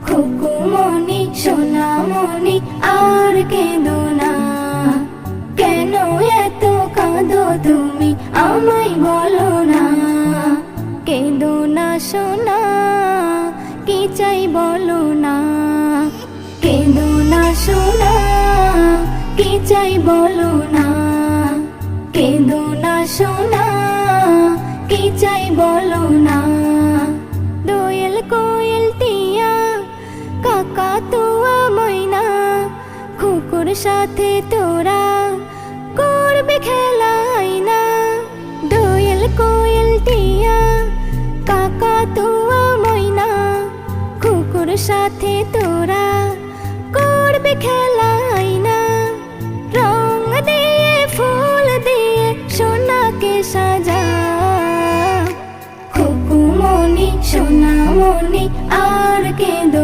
খুকুমনি সোনামনি আর কেঁদো না, কেন এত কাঁদো তুমি আমায় বলো না। কেঁদো না সোনা, কি চাই বলো না। কেঁদো না সোনা, কি চাই বলো না। কেঁদো না সোনা, কি চাই বলো না। দোয়েল কোয়েল টিয়া কাকাতুয়া ময়না, কুকুর সাথে তোরা করবে খেলা আয়না। দোয়েল কোয়েল টিয়া কাকাতুয়া ময়না, কুকুর সাথে তোরা করবে খেলা।